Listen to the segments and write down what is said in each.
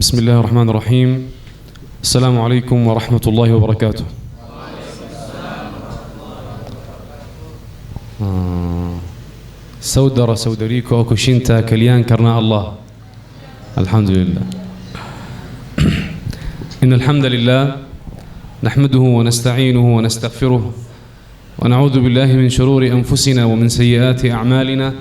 بسم الله الرحمن الرحيم. السلام عليكم ورحمة الله وبركاته. Saudara saudariku, aku cinta kalian karena Allah. Alhamdulillah. Innal hamdalillah nahmaduhu wa nasta'inuhu wa nastaghfiruh wa na'udzu billahi min shururi anfusina wa min sayyiati a'malina.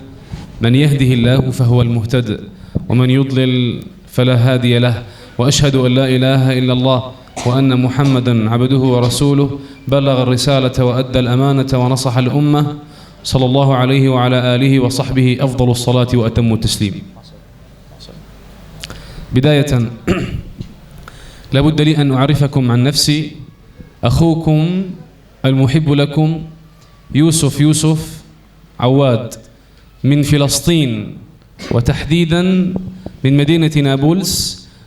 Man yahdihillahu fahuwal muhtadi wa man yudlil fala hadiya lahu. Wa ashhadu an la ilaha illallah wa anna Muhammadan 'abduhu wa rasuluh balagha ar-risalata wa adda al-amanata wa nasaha al-ummah. صلى الله عليه وعلى آله وصحبه أفضل الصلاة وأتم التسليم. بداية لابد لي أن أعرفكم عن نفسي. أخوكم المحب لكم يوسف عواد من فلسطين، وتحديدا من مدينة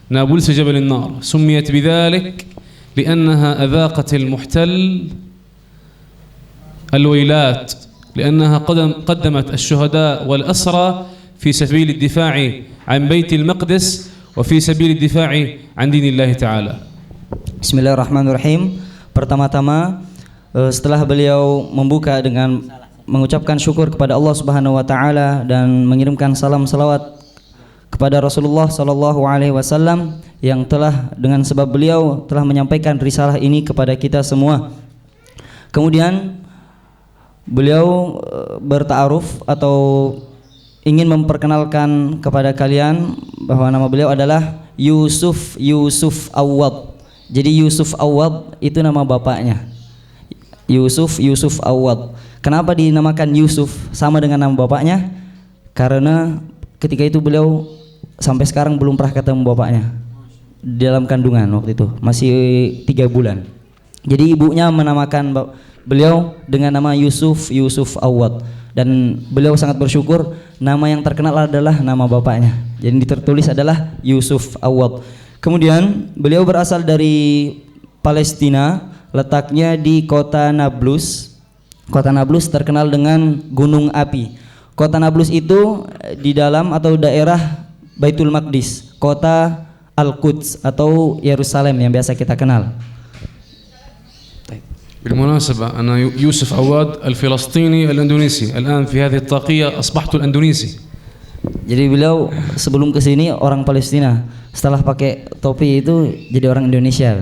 نابلس جبل النار. سميت بذلك لأنها أذاقت المحتل الويلات، لأنها قدمت الشهداء والأسرى في سبيل الدفاع عن بيت المقدس وفي سبيل الدفاع عن دين الله تعالى. Bismillahirrahmanirrahim. Pertama-tama setelah beliau membuka dengan mengucapkan syukur kepada Allah Subhanahu wa taala dan mengirimkan salam salawat kepada Rasulullah sallallahu alaihi wasallam yang telah dengan sebab beliau telah menyampaikan risalah ini kepada kita semua. Kemudian beliau berta'aruf atau ingin memperkenalkan kepada kalian bahwa nama beliau adalah Yusuf Awwad. Jadi Yusuf Awwad itu nama bapaknya. Yusuf Awwad. Kenapa dinamakan Yusuf sama dengan nama bapaknya? Karena ketika itu beliau sampai sekarang belum pernah ketemu bapaknya dalam kandungan waktu itu, masih 3 bulan. Jadi ibunya menamakan beliau dengan nama Yusuf Awwad, dan beliau sangat bersyukur nama yang terkenal adalah nama bapaknya. Jadi tertulis adalah Yusuf Awwad. Kemudian beliau berasal dari Palestina, letaknya di kota Nablus. Kota Nablus terkenal dengan gunung api. Kota Nablus itu di dalam atau daerah Baitul Maqdis, kota Al-Quds atau Yerusalem yang biasa kita kenal. بالمناسبة أنا يوسف عواد الفلسطيني الأندونيسي، الآن في هذه الطاقية أصبحت الأندونيسي. Jadi beliau sebelum ke sini orang Palestina, setelah pakai topi itu jadi orang Indonesia.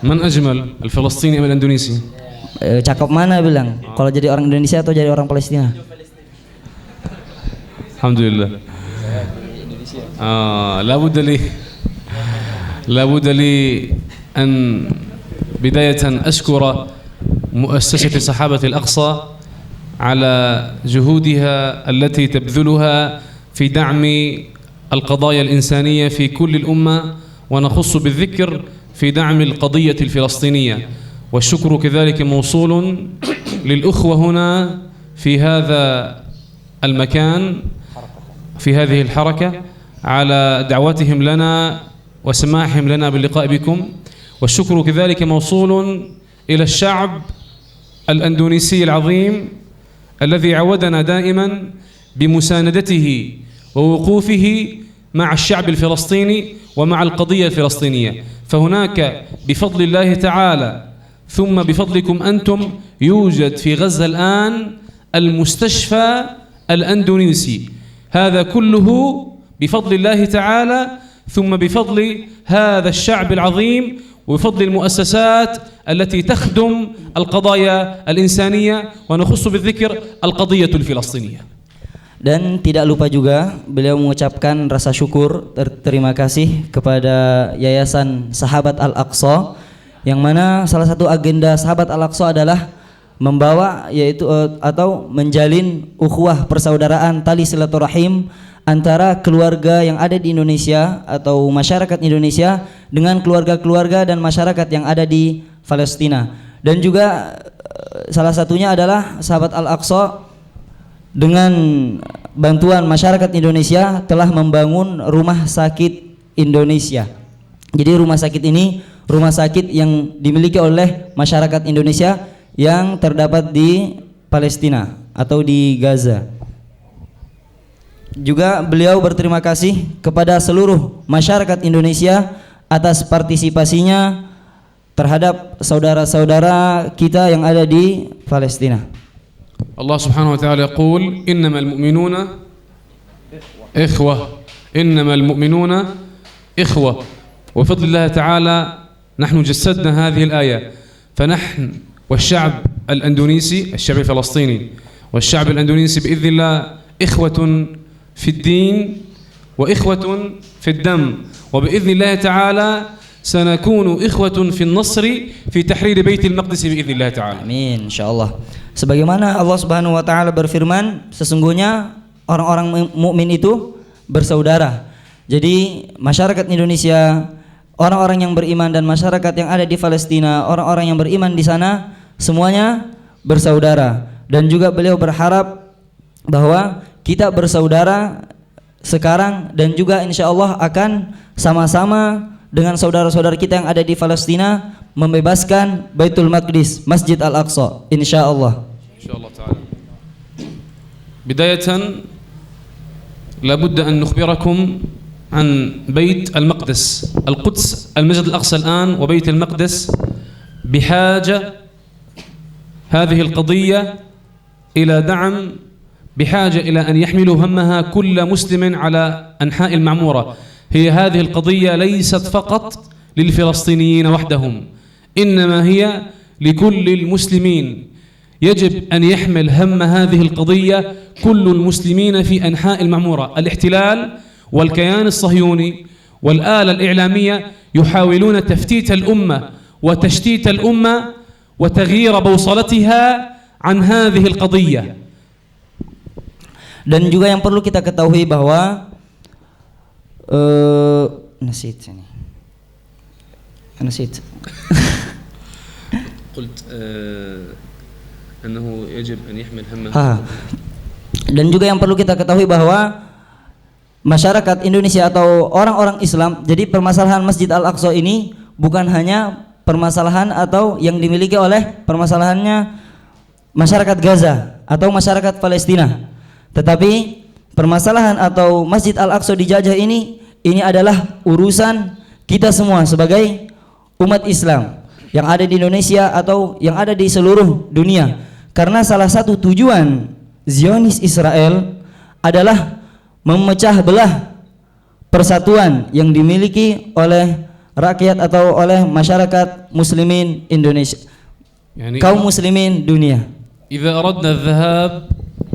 من أجمل الفلسطيني أم الأندونيسي؟ Cakep mana bilang? Kalau jadi orang Indonesia atau jadi orang Palestina? الحمد لله. لابد لي أن بداية أشكر مؤسسة صحابة الأقصى على جهودها التي تبذلها في دعم القضايا الإنسانية في كل الأمة، ونخص بالذكر في دعم القضية الفلسطينية. والشكر كذلك موصول للأخوة هنا في هذا المكان، في هذه الحركة، على دعوتهم لنا وسماحهم لنا باللقاء بكم. والشكر كذلك موصول إلى الشعب الأندونيسي العظيم الذي عودنا دائما بمساندته ووقوفه مع الشعب الفلسطيني ومع القضية الفلسطينية. فهناك بفضل الله تعالى ثم بفضلكم أنتم يوجد في غزة الآن المستشفى الأندونيسي. هذا كله بفضل الله تعالى ثم بفضل هذا الشعب العظيم وبفضل المؤسسات التي تخدم القضايا الإنسانية، ونخص بالذكر القضية الفلسطينية. Dan tidak lupa juga beliau mengucapkan rasa syukur terima kasih kepada Yayasan Sahabat Al-Aqsa, yang mana salah satu agenda Sahabat Al-Aqsa adalah membawa yaitu atau menjalin ukhuwah persaudaraan, tali silaturahim antara keluarga yang ada di Indonesia atau masyarakat Indonesia dengan keluarga-keluarga dan masyarakat yang ada di Palestina. Dan juga salah satunya adalah Sahabat Al-Aqsa dengan bantuan masyarakat Indonesia telah membangun rumah sakit Indonesia. Jadi rumah sakit ini rumah sakit yang dimiliki oleh masyarakat Indonesia yang terdapat di Palestina atau di Gaza. juga beliau berterima kasih kepada seluruh masyarakat Indonesia atas partisipasinya terhadap saudara-saudara kita yang ada di Palestina. Allah Subhanahu wa ta'ala yaqul innamal mu'minuna ikhwah innamal mu'minuna ikhwah wa fadlillah ta'ala nahnu jassadna hadhihi al-aya fanahn والشعب الأندونيسي الشعب الفلسطيني والشعب الأندونيسي بإذن الله إخوة في الدين وإخوة في الدم وبإذن الله تعالى سنكون إخوة في النصر في تحرير بيت المقدس بإذن الله تعالى. Amin, insyaallah. Sebagaimana Allah Subhanahu wa taala berfirman, sesungguhnya orang-orang mukmin itu bersaudara. Jadi masyarakat Indonesia, orang-orang yang beriman dan masyarakat yang ada di Palestina, orang-orang yang beriman di sana semuanya bersaudara. Dan juga beliau berharap bahwa kita bersaudara sekarang dan juga insyaallah akan sama-sama dengan saudara-saudara kita yang ada di Palestina membebaskan Baitul Maqdis, Masjid Al-Aqsa, insyaallah. Insyaallah taala. بداية لابد أن نخبركم عن بيت المقدس القدس المسجد الأقصى الآن وبيت المقدس بحاجة هذه القضية إلى دعم بحاجة إلى أن يحملوا همها كل مسلم على أنحاء المعمورة. هي هذه القضية ليست فقط للفلسطينيين وحدهم إنما هي لكل المسلمين. يجب أن يحمل هم هذه القضية كل المسلمين في أنحاء المعمورة. الاحتلال والكيان الصهيوني والآلة الإعلامية يحاولون تفتيت الأمة وتشتيت الأمة وتغيير بوصلتها عن هذه القضية. Dan juga yang perlu kita ketahui bahwa قلت أنه يجب أن يحمل همه. Dan juga yang perlu kita ketahui bahwa masyarakat Indonesia atau orang-orang Islam, jadi permasalahan Masjid Al-Aqsa ini bukan hanya permasalahan atau yang dimiliki oleh permasalahannya masyarakat Gaza atau masyarakat Palestina, tetapi permasalahan atau Masjid Al-Aqsa dijajah ini adalah urusan kita semua sebagai umat Islam yang ada di Indonesia atau yang ada di seluruh dunia. Karena salah satu tujuan Zionis Israel adalah memecah belah persatuan yang dimiliki oleh rakyat atau oleh masyarakat muslimin Indonesia, kaum muslimin dunia. إذا أردنا الذهاب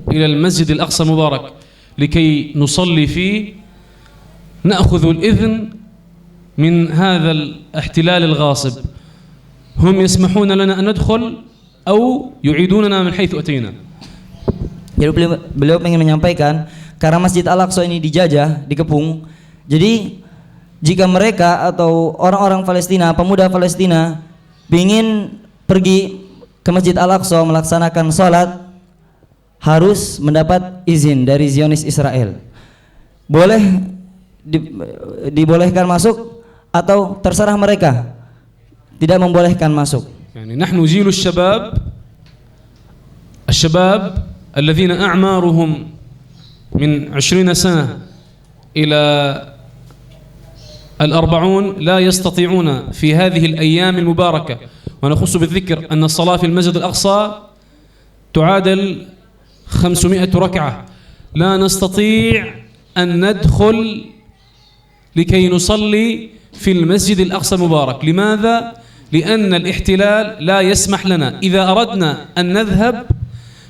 إلى المسجد الأقصى المبارك لكي نصلي فيه نأخذ الإذن من هذا الاحتلال الغاصب. هم يسمحون لنا أن ندخل أو يعيدوننا من حيث أتينا. Jadi beliau ingin menyampaikan karena Masjid Al-Aqsa ini dijajah, dikepung. Jadi jika mereka atau orang-orang Palestina, pemuda Palestina ingin pergi ke Masjid Al-Aqsa melaksanakan sholat, harus mendapat izin dari Zionis Israel. Boleh dibolehkan masuk atau terserah mereka tidak membolehkan masuk. يعني نحن جيل الشباب الذين أعمارهم من 20 سنة إلى 40 لا يستطيعون في هذه الأيام المباركة، ونخص بالذكر أن الصلاة في المسجد الأقصى تعادل 500 ركعة، لا نستطيع أن ندخل لكي نصلي في المسجد الأقصى المبارك. لماذا؟ لأن الاحتلال لا يسمح لنا. إذا أردنا أن نذهب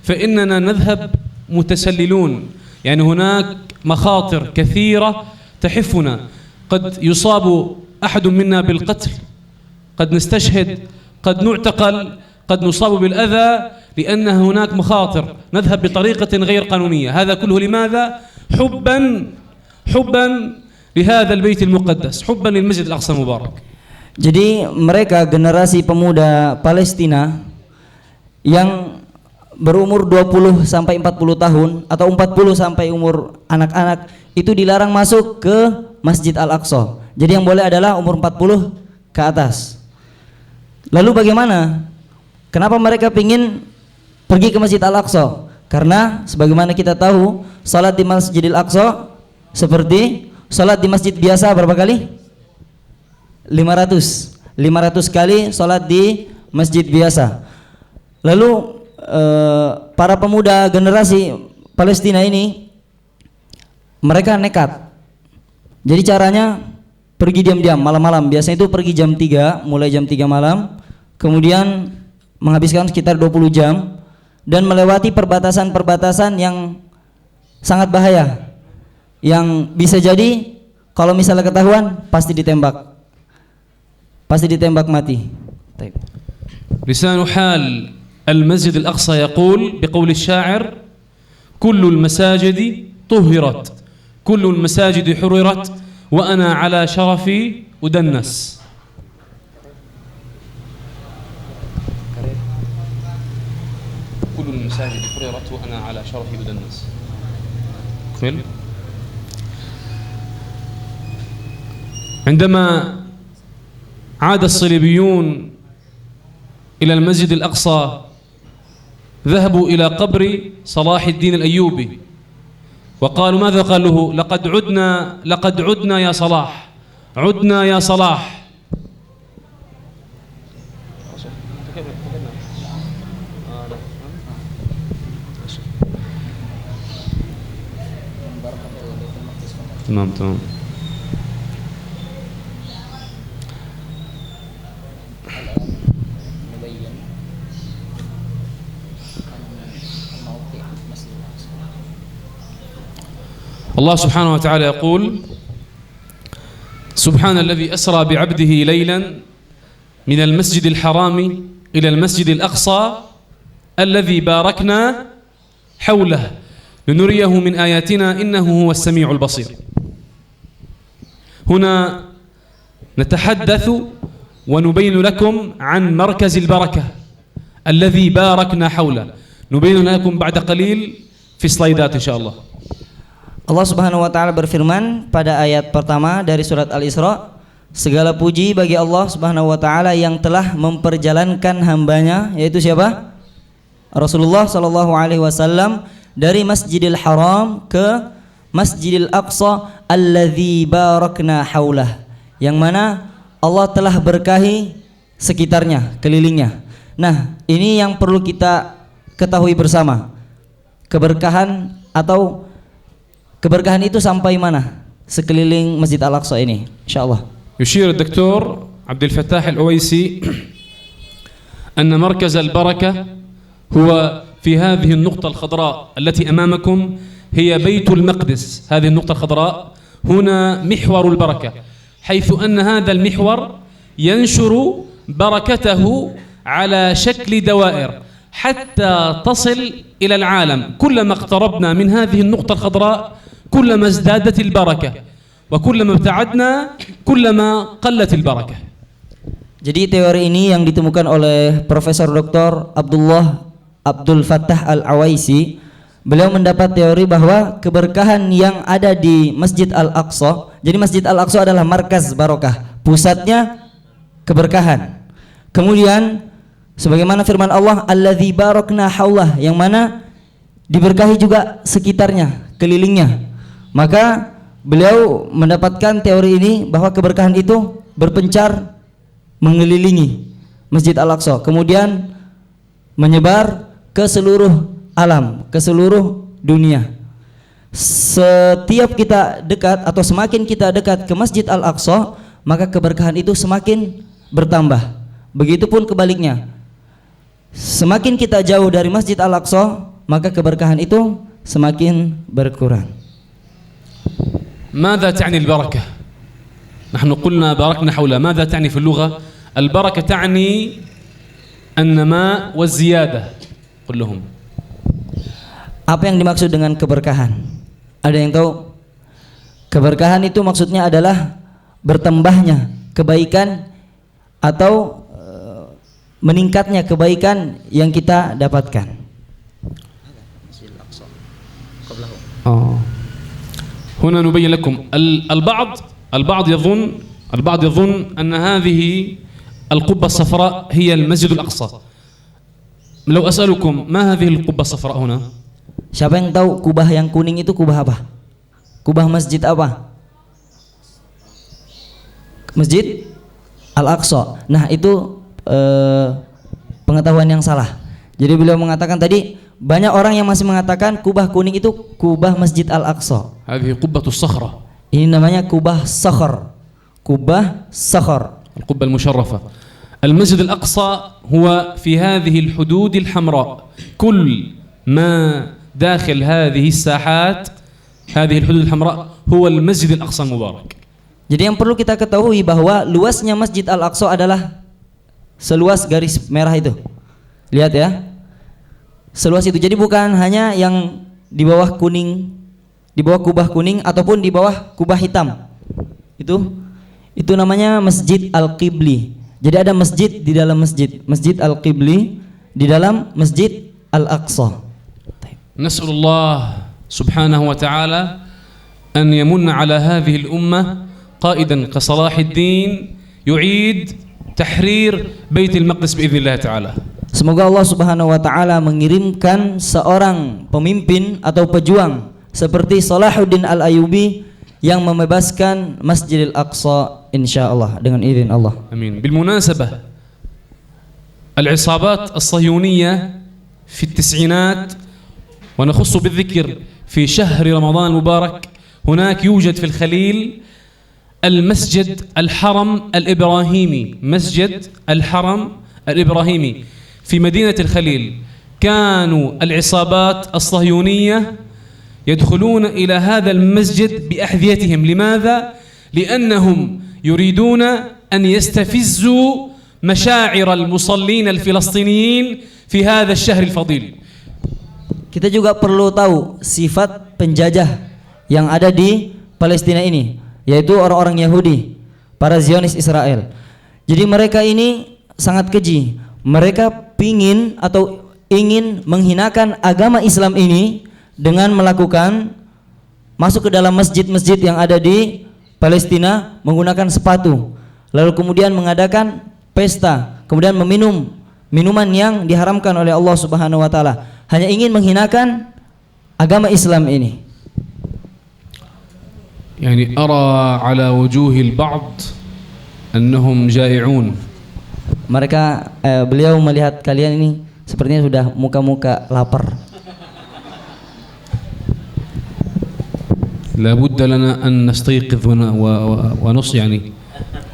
فإننا نذهب متسللون، يعني هناك مخاطر كثيرة تحفنا. قد يصاب أحد منا بالقتل، قد نستشهد، قد نعتقل، قد نصاب بالأذى، لأن هناك مخاطر. نذهب بطريقة غير قانونية. هذا كله لماذا؟ حبا لهذا البيت المقدس، حبا للمسجد الأقصى المبارك. Jadi mereka generasi pemuda Palestina yang berumur 20 sampai 40 tahun atau 40 sampai umur anak-anak itu dilarang masuk ke Masjid Al-Aqsa. Jadi yang boleh adalah umur 40 ke atas. Lalu bagaimana? Kenapa mereka ingin pergi ke Masjid Al-Aqsa? Karena sebagaimana kita tahu, salat di Masjidil Aqsa seperti salat di masjid biasa berapa kali? 500 kali salat di masjid biasa. Lalu para pemuda generasi Palestina ini mereka nekat. Jadi caranya pergi diam-diam malam-malam. Biasanya itu pergi jam 3, mulai jam 3 malam, kemudian menghabiskan sekitar 20 jam dan melewati perbatasan-perbatasan yang sangat bahaya, yang bisa jadi kalau misalnya ketahuan pasti ditembak mati. لسان حال المسجد الأقصى يقول بقول الشاعر: كل المساجد طهرت، كل المساجد حررت، وأنا على شرفي أدنس. كل المساجد حررت وأنا على شرفي أدنس. كمل. عندما عاد الصليبيون إلى المسجد الأقصى ذهبوا إلى قبر صلاح الدين الأيوبي وقالوا ماذا؟ قالوا له: لقد عدنا يا صلاح، عدنا يا صلاح. تمام. الله سبحانه وتعالى يقول: سبحان الذي أسرى بعبده ليلا من المسجد الحرام إلى المسجد الأقصى الذي باركنا حوله لنريه من آياتنا إنه هو السميع البصير. هنا نتحدث ونبين لكم عن مركز البركة الذي باركنا حوله، نبين لكم بعد قليل في سلايدات إن شاء الله. Allah Subhanahu wa taala berfirman pada ayat pertama dari surat Al-Isra, segala puji bagi Allah Subhanahu wa taala yang telah memperjalankan hambanya, yaitu siapa? Rasulullah sallallahu alaihi wasallam, dari Masjidil Haram ke Masjidil Aqsa alladzi barakna haulah, yang mana Allah telah berkahi sekitarnya, kelilingnya. Nah, ini yang perlu kita ketahui bersama. Keberkahan itu sampai mana sekeliling Masjid Al-Aqsa ini, insyaallah. يشير الدكتور عبد الفتاح الأويسي أن مركز البركة هو في هذه النقطة الخضراء التي أمامكم، هي بيت المقدس. هذه النقطة الخضراء هنا محور البركة، حيث أن هذا المحور ينشر بركته على شكل دوائر حتى تصل إلى العالم. كلما اقتربنا من هذه النقطة الخضراء كلما ازدادت البركة، وكلما ابتعدنا كلما قلت البركة. Jadi teori ini yang ditemukan oleh Profesor Dr. Abdul Fattah Al-Awaisi. Beliau mendapat teori bahwa keberkahan yang ada di Masjid Al-Aqsa, jadi Masjid Al-Aqsa adalah markas barokah, pusatnya keberkahan. Kemudian sebagaimana firman Allah, alladzi barakna haulah, yang mana diberkahi juga sekitarnya, kelilingnya. Maka beliau mendapatkan teori ini bahwa keberkahan itu berpencar mengelilingi Masjid Al-Aqsa, kemudian menyebar ke seluruh alam, ke seluruh dunia. Setiap kita dekat atau semakin kita dekat ke Masjid Al-Aqsa, maka keberkahan itu semakin bertambah. Begitupun kebaliknya, semakin kita jauh dari Masjid Al-Aqsa, maka keberkahan itu semakin berkurang. ماذا تعني البركة؟ نحن قلنا باركنا حولها، ماذا تعني في اللغة؟ البركة تعني النماء والزيادة. قل لهم. Apa yang dimaksud dengan keberkahan? Ada yang tahu? Keberkahan itu maksudnya adalah bertambahnya kebaikan atau meningkatnya kebaikan yang kita dapatkan. هنا نبين لكم. البعض يظن أن هذه القبة الصفراء هي المسجد الأقصى. لو أسألكم ما هذه القبة الصفراء هنا؟ Siapa yang tahu kubah yang kuning itu kubah apa? Kubah masjid apa? Masjid Al-Aqsa. Nah, itu pengetahuan yang salah. Jadi beliau mengatakan tadi, banyak orang yang masih mengatakan kubah kuning itu kubah Masjid Al-Aqsa. هذه قبة الصخرة. Ini namanya kubah sakhar. Kubah sakhar. القبة المشرفة. المسجد الأقصى هو في هذه الحدود الحمراء. كل ما داخل هذه الساحات هذه الحدود الحمراء هو المسجد الأقصى المبارك. Jadi yang perlu kita ketahui bahwa luasnya Masjid Al-Aqsa adalah seluas garis merah itu. Lihat ya. Seluas itu. Jadi bukan hanya yang di bawah kuning, di bawah kubah kuning ataupun di bawah kubah hitam. Itu namanya Masjid Al-Qibli. Jadi ada masjid di dalam masjid. Masjid Al-Qibli di dalam Masjid Al-Aqsa. نسأل الله سبحانه وتعالى أن يمن على هذه الأمة قائدا كصلاح الدين يعيد تحرير بيت المقدس بإذن الله تعالى. Semoga Allah Subhanahu wa taala mengirimkan seorang pemimpin atau pejuang seperti Salahuddin Al-Ayyubi yang membebaskan Masjidil Aqsa insyaallah dengan izin Allah. Amin. بالمناسبة العصابات الصهيونية في التسعينات ونخص بالذكر في شهر رمضان المبارك هناك يوجد في الخليل المسجد الحرم الإبراهيمي. مسجد الحرم الإبراهيمي في مدينة الخليل. كانوا العصابات الصهيونية يدخلون إلى هذا المسجد بأحذيتهم. لماذا؟ لأنهم يريدون أن يستفزوا مشاعر المصلين الفلسطينيين في هذا الشهر الفضيل. Kita juga perlu tahu sifat penjajah yang ada di Palestina ini, yaitu orang-orang Yahudi, para Zionis Israel. Jadi mereka ini sangat keji. Mereka ingin menghinakan agama Islam ini dengan melakukan masuk ke dalam masjid-masjid yang ada di Palestina menggunakan sepatu, lalu kemudian mengadakan pesta, kemudian meminum minuman yang diharamkan oleh Allah Subhanahu wa taala, hanya ingin menghinakan agama Islam ini. يعني أرى على وجوه البعض أنهم جائعون. Mereka beliau melihat kalian ini sepertinya sudah muka-muka lapar. لابد لنا أن نستيقظ ونص يعني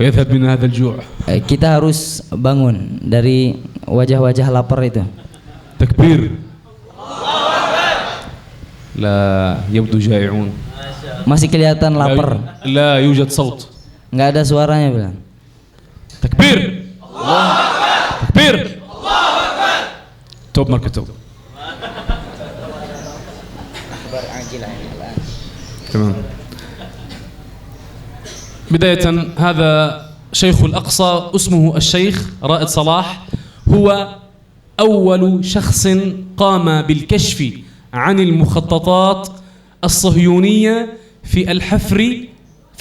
ويذهب من هذا الجوع. Kita harus bangun dari wajah-wajah lapar itu. تكبير. لا يبدو جائعون. Masih kelihatan lapar. لا يوجد صوت. Nggak ada suaranya bilang. تكبير. تكبير. توب مركتوب. تمام. بداية هذا شيخ الأقصى اسمه الشيخ رائد صلاح، هو أول شخص قام بالكشف عن المخططات الصهيونية في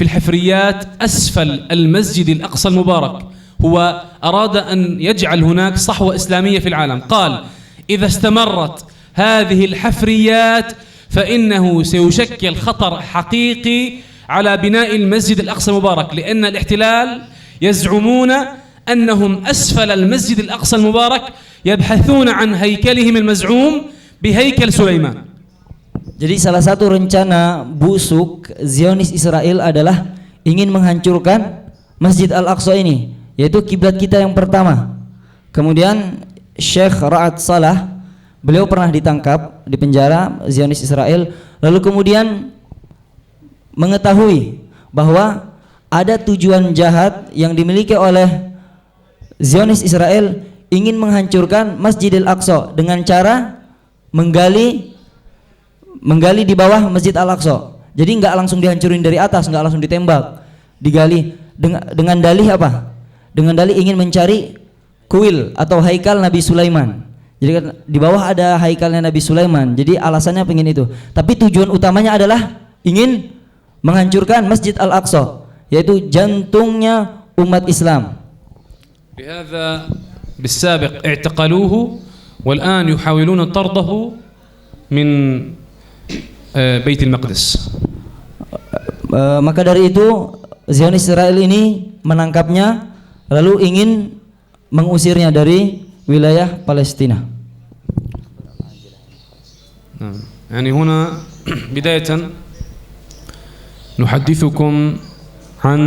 الحفريات أسفل المسجد الأقصى المبارك. هو أراد أن يجعل هناك صحوة إسلامية في العالم. قال إذا استمرت هذه الحفريات فإنه سيشكل خطر حقيقي على بناء المسجد الأقصى المبارك، لأن الاحتلال يزعمون أنهم أسفل المسجد الأقصى المبارك يبحثون عن هيكلهم المزعوم بهيكل سليمان. Jadi salah satu rencana busuk Zionis Israel adalah ingin menghancurkan Masjid Al-Aqsa ini, yaitu kiblat kita yang pertama. Kemudian Syekh Ra'ad Salah, beliau pernah ditangkap di penjara Zionis Israel, lalu kemudian mengetahui bahwa ada tujuan jahat yang dimiliki oleh Zionis Israel ingin menghancurkan Masjidil Aqsa dengan cara menggali di bawah Masjid Al-Aqsa. Jadi nggak langsung dihancurin dari atas, nggak langsung ditembak, digali dengan dalih apa? Dengan dalih ingin mencari kuil atau haikal Nabi Sulaiman. Jadi kan di bawah ada haikalnya Nabi Sulaiman. Jadi alasannya pengen itu. Tapi tujuan utamanya adalah ingin menghancurkan Masjid Al-Aqsa, yaitu jantungnya umat Islam. بهذا بالسابق اعتقلوه والآن يحاولون طرده من بيت المقدس. Maka dari itu Zionis Israel ini menangkapnya lalu ingin mengusirnya dari wilayah Palestina. يعني هنا بداية نحدثكم عن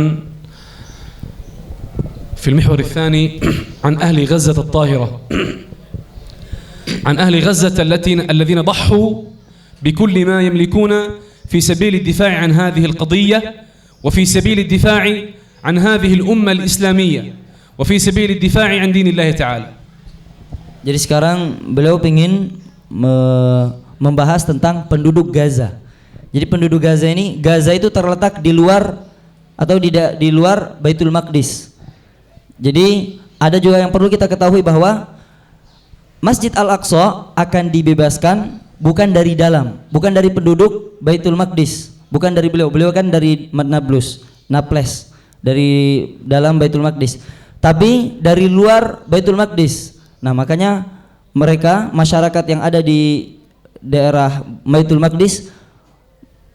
في المحور الثاني عن أهل غزة الطاهرة، عن أهل غزة الذين ضحوا بكل ما يملكون في سبيل الدفاع عن هذه القضية وفي سبيل الدفاع عن هذه الأمة الإسلامية وفي سبيل الدفاع عن دين الله تعالى. Jadi sekarang beliau ingin membahas tentang penduduk Gaza. Jadi penduduk Gaza itu terletak di luar atau di luar Baitul Maqdis. Jadi ada juga yang perlu kita ketahui bahwa Masjid Al-Aqsa akan dibebaskan bukan dari dalam, bukan dari penduduk Baitul Maqdis, bukan dari beliau kan dari Nablus, dari dalam Baitul Maqdis, tapi dari luar Baitul Maqdis. Nah, makanya mereka masyarakat yang ada di daerah Baitul Maqdis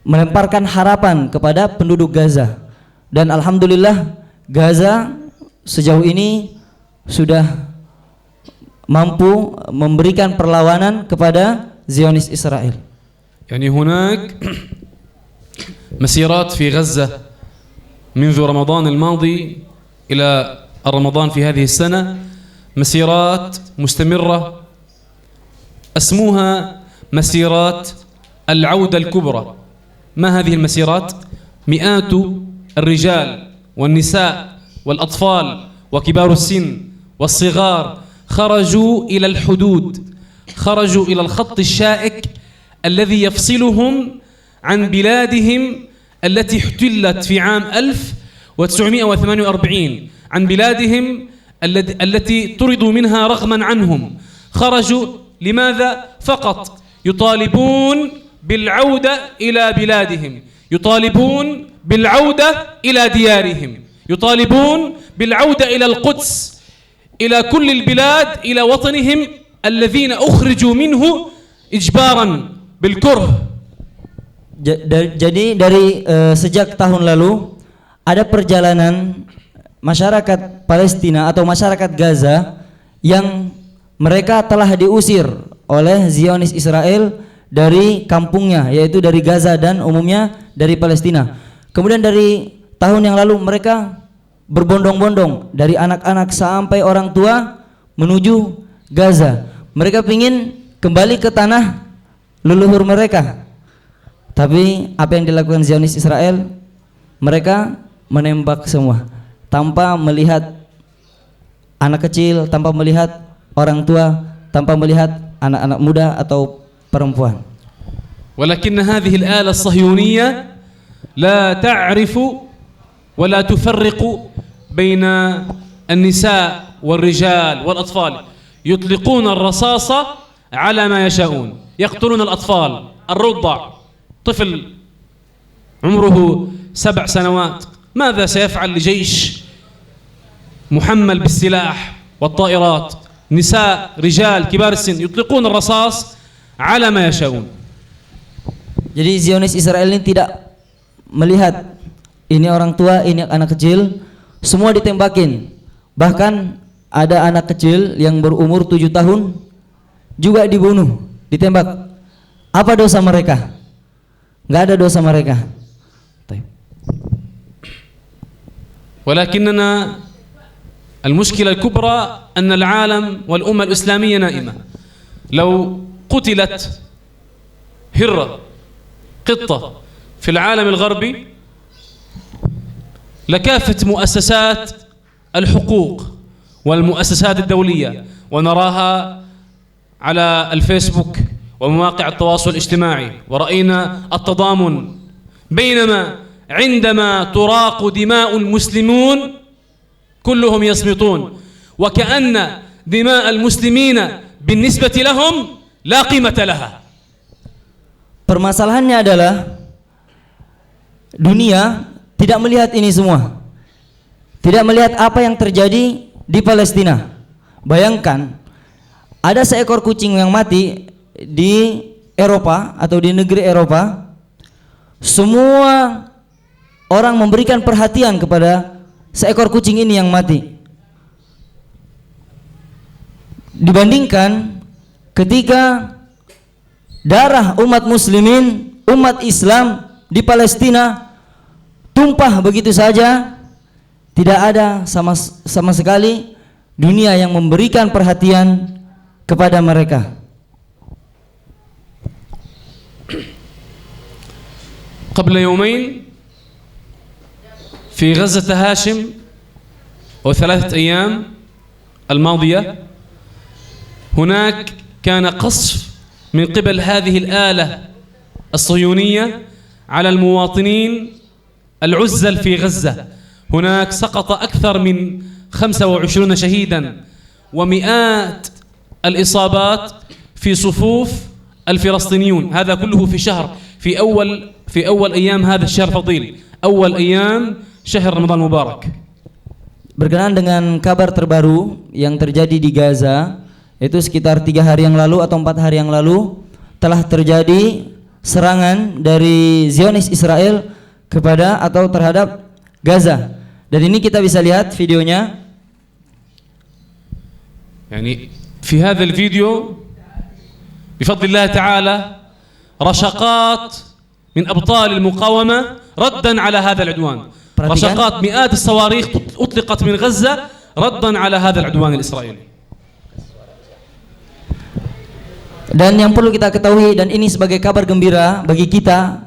melemparkan harapan kepada penduduk Gaza. Dan alhamdulillah Gaza sejauh ini sudah mampu memberikan perlawanan kepada Zionis Israel. يعني هناك مسيرات في غزة منذ رمضان الماضي إلى رمضان في هذه السنة، مسيرات مستمرة اسموها مسيرات العودة الكبرى. ما هذه المسيرات؟ مئات الرجال والنساء والأطفال وكبار السن والصغار خرجوا إلى الحدود، خرجوا إلى الخط الشائك الذي يفصلهم عن بلادهم التي احتلت في عام 1948، عن بلادهم التي طردوا منها رغما عنهم. خرجوا لماذا؟ فقط يطالبون بالعودة إلى بلادهم، يطالبون بالعودة إلى ديارهم، يطالبون بالعودة إلى القدس، إلى كل البلاد، إلى وطنهم الذين أخرجوا منه إجبارا بالكره. Jadi dari sejak tahun lalu ada perjalanan masyarakat Palestina atau masyarakat Gaza yang mereka telah diusir oleh Zionis Israel dari kampungnya, yaitu dari Gaza dan umumnya dari Palestina. Kemudian dari tahun yang lalu mereka berbondong-bondong dari anak-anak sampai orang tua menuju Gaza. Mereka ingin kembali ke tanah leluhur mereka. Tapi apa yang dilakukan Zionis Israel? Mereka menembak semua tanpa melihat anak kecil, tanpa melihat orang tua, tanpa melihat anak-anak muda atau perempuan. ولكن هذه الآلة الصهيونية لا تعرف ولا تفرق بين النساء والرجال والأطفال، يطلقون الرصاص على ما يشاءون، يقتلون الأطفال، الرضع، طفل عمره 7 سنوات ماذا سيفعل لجيش محمل بالسلاح والطائرات؟ نساء، رجال، كبار السن، يطلقون الرصاص على ما يشاءون. Jadi Zionis Israel ini tidak melihat ini orang tua, ini anak kecil, semua ditembakin. Bahkan ada anak kecil yang berumur 7 tahun juga dibunuh, ditembak. Apa dosa mereka? Enggak ada dosa mereka. ولكننا المشكلة الكبرى أن العالم والأمة الإسلامية نائمة. لو قتلت هرة، قطة في العالم الغربي لكافة مؤسسات الحقوق والمؤسسات الدولية، ونراها على الفيسبوك ومواقع التواصل الاجتماعي، ورأينا التضامن، بينما عندما تراق دماء المسلمون كلهم يصمتون، وكأن دماء المسلمين بالنسبة لهم لا قيمة لها. Permasalahannya adalah dunia tidak melihat ini semua, tidak melihat apa yang terjadi di Palestina. Bayangkan ada seekor kucing yang mati di Eropa atau di negeri Eropa, semua orang memberikan perhatian kepada seekor kucing ini yang mati. Dibandingkan ketika darah umat muslimin, umat Islam di Palestina tumpah begitu saja, tidak ada sama sekali dunia yang memberikan perhatian kepada mereka. قبل يومين في غزة هاشم أو 3 أيام الماضية هناك كان قصف من قبل هذه الآلة الصهيونية على المواطنين العزل في غزة. هناك سقط أكثر من 25 شهيدا ومئات الإصابات في صفوف الفلسطينيون. هذا كله في شهر في أول أيام هذا الشهر الفضيل، أول أيام شهر رمضان المبارك. Berkenaan dengan kabar terbaru yang terjadi di Gaza, itu sekitar 3 hari yang lalu atau 4 hari yang lalu telah terjadi serangan dari Zionis Israel kepada atau terhadap Gaza. Dan ini kita bisa lihat videonya. يعني في هذا الفيديو بفضل الله تعالى رشقات من أبطال المقاومة ردا على هذا العدوان. رشقات مئات الصواريخ أطلقت من غزة ردا على هذا العدوان الإسرائيلي. Dan yang perlu kita ketahui, dan ini sebagai kabar gembira bagi kita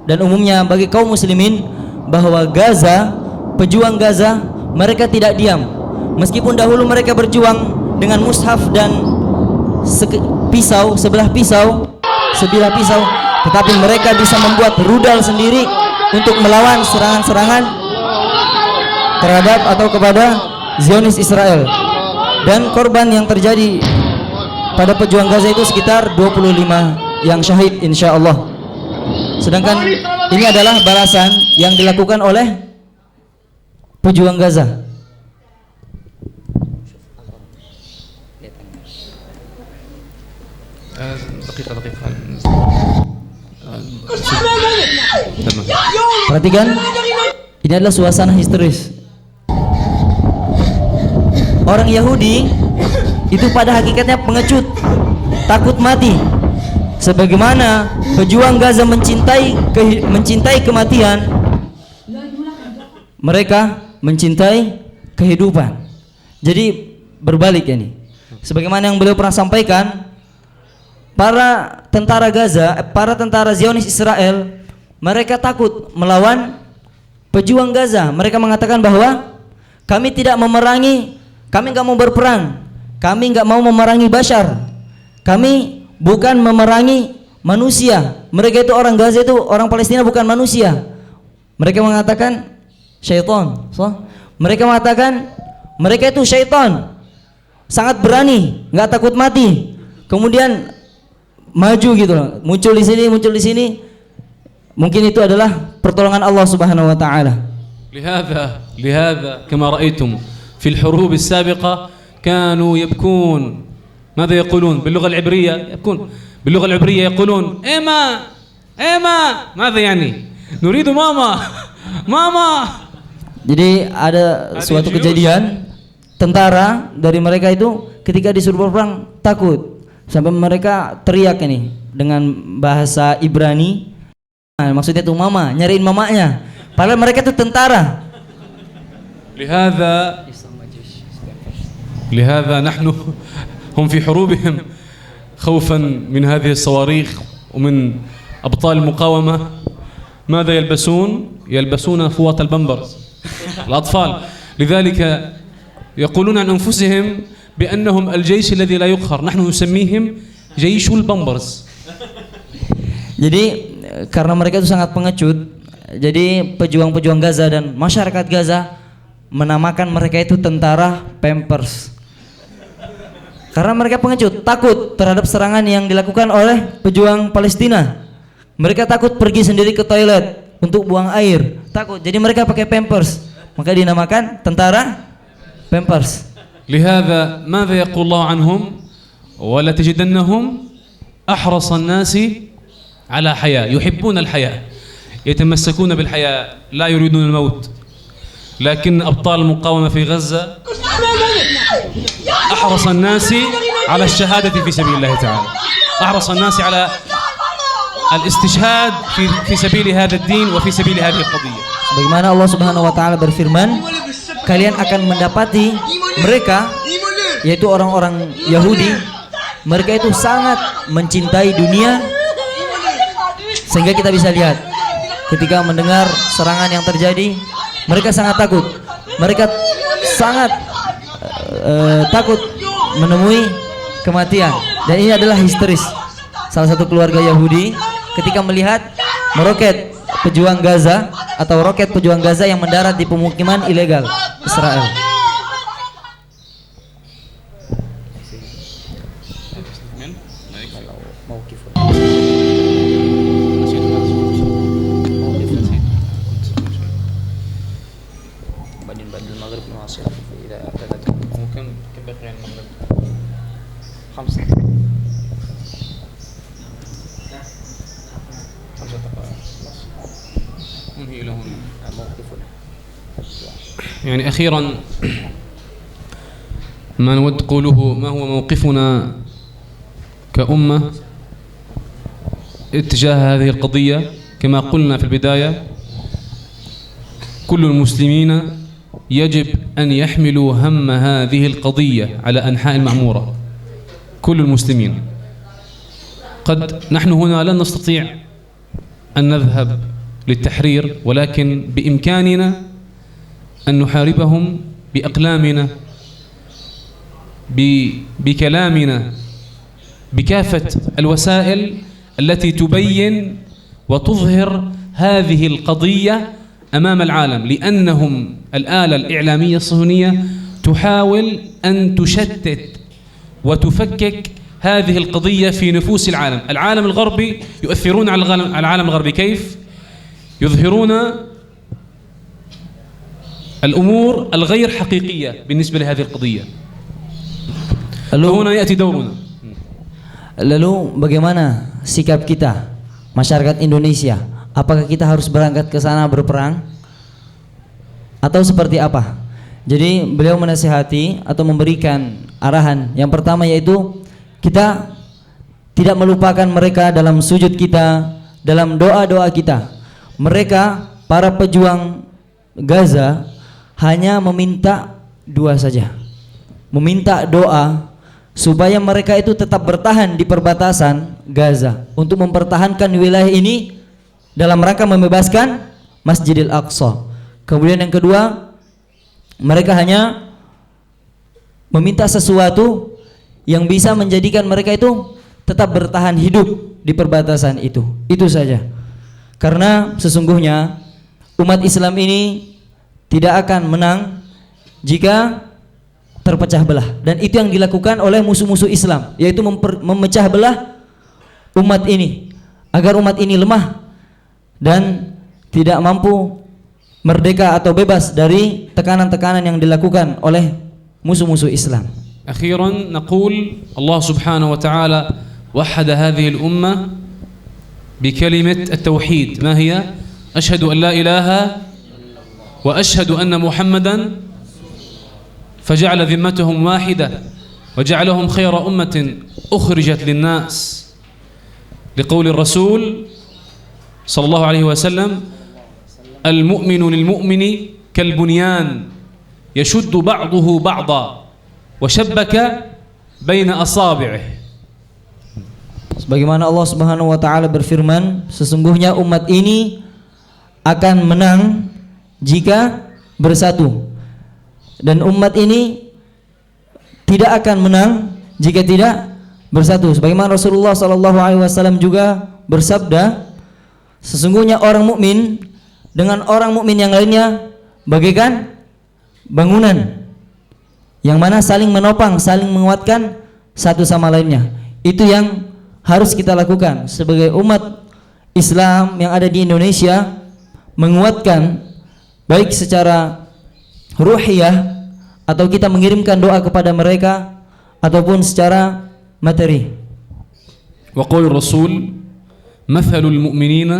dan umumnya bagi kaum muslimin, bahwa Gaza, pejuang Gaza, mereka tidak diam. Meskipun dahulu mereka berjuang dengan mushaf dan sebilah pisau, tetapi mereka bisa membuat rudal sendiri untuk melawan serangan-serangan terhadap atau kepada Zionis Israel. Dan korban yang terjadi pada pejuang Gaza itu sekitar 25 yang syahid insyaallah. Sedangkan ini adalah balasan yang dilakukan oleh pejuang Gaza. Perhatikan, ini adalah suasana histeris. Orang Yahudi itu pada hakikatnya pengecut, takut mati. Sebagaimana pejuang Gaza mencintai kematian, mereka mencintai kehidupan. Jadi berbalik ini. Sebagaimana yang beliau pernah sampaikan, para tentara Gaza, para tentara Zionis Israel, mereka takut melawan pejuang Gaza. Mereka mengatakan bahwa kami tidak memerangi, kami enggak mau berperang, kami enggak mau memerangi Bashar, kami bukan memerangi manusia. Mereka itu orang Gaza, itu orang Palestina, bukan manusia. Mereka mengatakan syaitan. Mereka mengatakan mereka itu syaitan, sangat berani, enggak takut mati. Kemudian maju gitu loh, muncul di sini. Mungkin itu adalah pertolongan Allah Subhanahu wa taala. لهذا كما رأيتم في الحروب السابقة كانوا يبكون. ماذا يقولون باللغة العبرية؟ باللغة العبرية يقولون إما ماذا يعني؟ نريد ماما. Jadi ada suatu kejadian, tentara dari mereka itu ketika disuruh berperang takut, sampai mereka teriak ini dengan bahasa Ibrani. Maksudnya itu mama, nyariin mamanya. Padahal mereka itu tentara. لهذا نحن هم في حروبهم خوفا من هذه الصواريخ ومن أبطال المقاومة. ماذا يلبسون فوط البمبرز الأطفال. لذلك يقولون عن أنفسهم بأنهم الجيش الذي لا يقهر. نحن نسميهم جيش البمبرز. Jadi karena mereka itu sangat pengecut, jadi pejuang-pejuang Gaza dan masyarakat Gaza menamakan mereka itu tentara Pampers. Karena mereka pengecut, takut terhadap serangan yang dilakukan oleh pejuang Palestina. Mereka takut pergi sendiri ke toilet untuk buang air, takut. Jadi mereka pakai Pampers, maka dinamakan tentara Pampers. لهذا ماذا يقول الله عنهم ولا تجدنهم أحرص الناس على حياة، يحبون الحياة، يتمسكون بالحياة، لا يريدون الموت. لكن أبطال المقاومة في غزة أحرص الناس على الشهادة في سبيل الله تعالى، أحرص الناس على الاستشهاد في سبيل هذا الدين وفي سبيل هذه القضية. Bagaimana Allah Subhanahu wa taala berfirman, kalian akan mendapati mereka, yaitu orang-orang Yahudi, mereka itu sangat mencintai dunia, sehingga kita bisa lihat ketika mendengar serangan yang terjadi, mereka sangat takut. Mereka sangat takut menemui kematian, dan ini adalah histeris. Salah satu keluarga Yahudi ketika melihat meroket pejuang Gaza atau roket pejuang Gaza yang mendarat di pemukiman ilegal Israel. يعني أخيرا ما نود قوله ما هو موقفنا كأمة اتجاه هذه القضية. كما قلنا في البداية، كل المسلمين يجب أن يحملوا هم هذه القضية على أنحاء المعمورة، كل المسلمين. قد نحن هنا لن نستطيع أن نذهب للتحرير، ولكن بإمكاننا أن نحاربهم بأقلامنا، بكلامنا، بكافة الوسائل التي تبين وتظهر هذه القضية أمام العالم، لأنهم الآلة الإعلامية الصهيونية تحاول أن تشتت وتفكك هذه القضية في نفوس العالم. العالم الغربي يؤثرون على العالم الغربي. كيف؟ يظهرون الأمور الغير حقيقية بالنسبة لهذه القضية. هنا يأتي دورنا. Lalu bagaimana sikap kita masyarakat Indonesia? Apakah kita harus berangkat ke sana berperang atau seperti apa? Jadi beliau menasihati atau memberikan arahan yang pertama, yaitu kita tidak melupakan mereka dalam sujud kita, dalam doa-doa kita. Mereka para pejuang Gaza hanya meminta dua saja, meminta doa supaya mereka itu tetap bertahan di perbatasan Gaza untuk mempertahankan wilayah ini dalam rangka membebaskan Masjidil Aqsa. Kemudian yang kedua, mereka hanya meminta sesuatu yang bisa menjadikan mereka itu tetap bertahan hidup di perbatasan itu. Itu saja. Karena sesungguhnya umat Islam ini tidak akan menang jika terpecah belah, dan itu yang dilakukan oleh musuh-musuh Islam, yaitu memecah belah umat ini agar umat ini lemah dan tidak mampu merdeka atau bebas dari tekanan-tekanan yang dilakukan oleh musuh-musuh Islam. أخيرا نقول الله سبحانه وتعالى وحد هذه الأمة بكلمة التوحيد. ما هي؟ أشهد أن لا إله وأشهد أن محمدا، فجعل ذمتهم واحدة وجعلهم خير أمة أخرجت للناس، لقول الرسول صلى الله عليه وسلم: المؤمن للمؤمن كالبنيان يشد بعضه بعضا وشبك بين أصابعه. Sebagaimana Allah Subhanahu wa taala berfirman, sesungguhnya umat ini akan menang jika bersatu, dan umat ini tidak akan menang jika tidak bersatu. Sebagaimana Rasulullah SAW juga bersabda, sesungguhnya orang mukmin dengan orang mukmin yang lainnya bagaikan bangunan yang mana saling menopang, saling menguatkan satu sama lainnya. Itu yang harus kita lakukan sebagai umat Islam yang ada di Indonesia, menguatkan baik secara ruhiyah atau kita mengirimkan doa kepada mereka ataupun secara materi. وقول الرسول مثل المؤمنين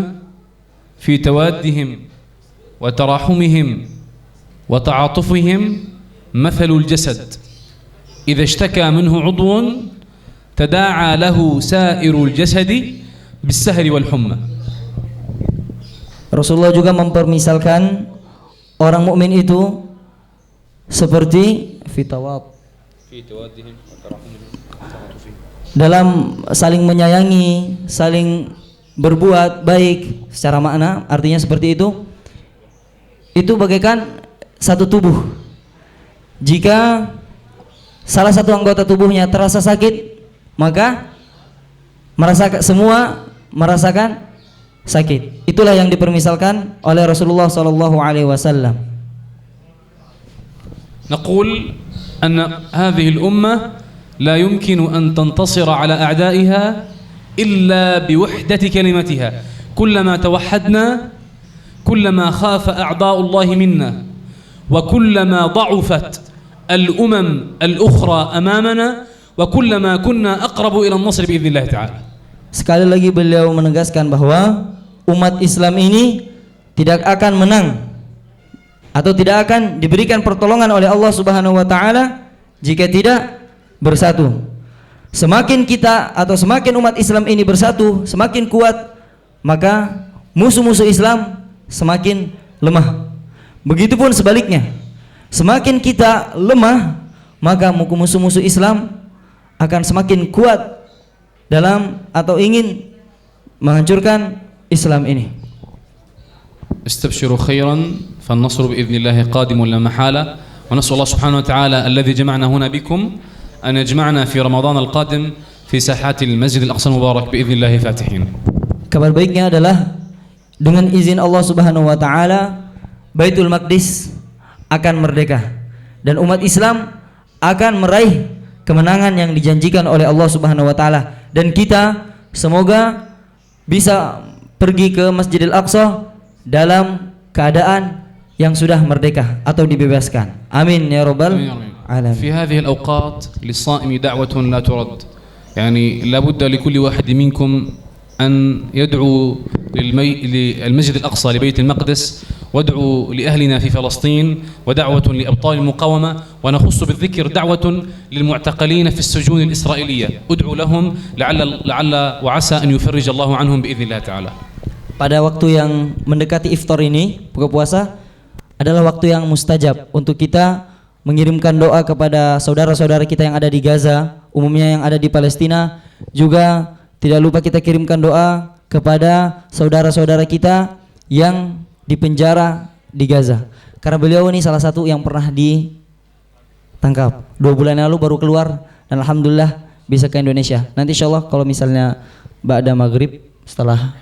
في توادهم وتراحمهم وتعاطفهم مثل الجسد إذا اشتكى منه عضو تداعى له سائر الجسد بالسهر والحمى. Rasulullah juga mempermisalkan orang mukmin itu seperti dalam saling menyayangi, saling berbuat baik. Secara makna artinya seperti itu. Itu bagaikan satu tubuh. Jika salah satu anggota tubuhnya terasa sakit, maka semua merasakan sakit. Itulah yang dipermisalkan oleh Rasulullah sallallahu alaihi wasallam. نقول أن هذه الأمة لا يمكن أن تنتصر على أعدائها إلا بوحدة كلمتها. كلما توحدنا كلما خاف أعداء الله منا وكلما ضعفت الأمم الأخرى أمامنا وكلما كنا أقرب إلى النصر بإذن الله تعالى. Sekali lagi beliau menegaskan bahwa umat Islam ini tidak akan menang atau tidak akan diberikan pertolongan oleh Allah Subhanahu wa taala jika tidak bersatu. Semakin kita atau semakin umat Islam ini bersatu, semakin kuat, maka musuh-musuh Islam semakin lemah. Begitupun sebaliknya. Semakin kita lemah, maka musuh-musuh Islam akan semakin kuat dalam atau ingin menghancurkan Islam ini. استبشروا خيرا فالنصر بإذن الله قادم لا محالة ونسأل الله سبحانه وتعالى الذي جمعنا هنا بكم أن يجمعنا في رمضان القادم في ساحات المسجد الأقصى المبارك بإذن الله فاتحين. Kabar baiknya adalah dengan izin Allah Subhanahu wa taala Baitul Maqdis akan merdeka dan umat Islam akan meraih kemenangan yang dijanjikan oleh Allah Subhanahu wa taala, dan kita semoga bisa pergi ke Masjidil Aqsa dalam keadaan yang sudah merdeka atau dibebaskan. Amin ya rabbal alamin. في هذه الأوقات للصائم دعوة لا ترد، يعني لابد لكل واحد منكم أن يدعو للمسجد الأقصى لبيت المقدس، وادعوا لأهلنا في فلسطين، ودعوة لأبطال المقاومة، ونخص بالذكر دعوة للمعتقلين في السجون الإسرائيلية، ادعوا لهم لعل وعسى أن يفرج الله عنهم بإذن الله تعالى. Pada waktu yang mendekati iftar ini, buka puasa, adalah waktu yang mustajab untuk kita mengirimkan doa kepada saudara-saudara kita yang ada di Gaza, umumnya yang ada di Palestina. Juga tidak lupa kita kirimkan doa kepada saudara-saudara kita yang dipenjara di Gaza, karena beliau ini salah satu yang pernah ditangkap 2 bulan lalu baru keluar, dan alhamdulillah bisa ke Indonesia. Nanti insyaallah kalau misalnya ba'da maghrib, setelah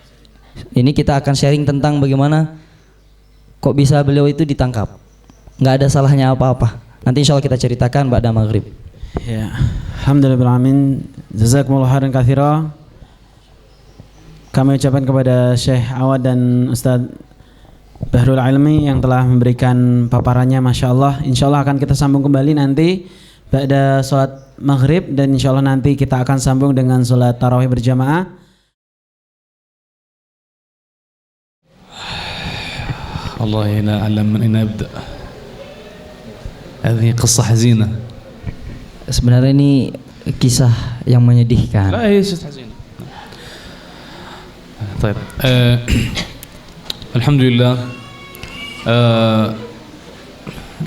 ini kita akan sharing tentang bagaimana kok bisa beliau itu ditangkap, nggak ada salahnya apa-apa. Nanti insyaallah kita ceritakan ba'da maghrib. Ya, alhamdulillahirrahmanirrahim. Jazakumullah khairan katsira. Kami ucapkan kepada Syekh Awad dan Ustadz Bahrul Ilmi yang telah memberikan paparannya, Masya Allah. Insya Allah akan kita sambung kembali nanti pada sholat maghrib, dan insya Allah nanti kita akan sambung dengan sholat tarawih berjamaah. والله لا أعلم من أين أبدأ. هذه قصة حزينة. Sebenarnya ini kisah yang menyedihkan. لا هي قصة حزينة. طيب الحمد لله.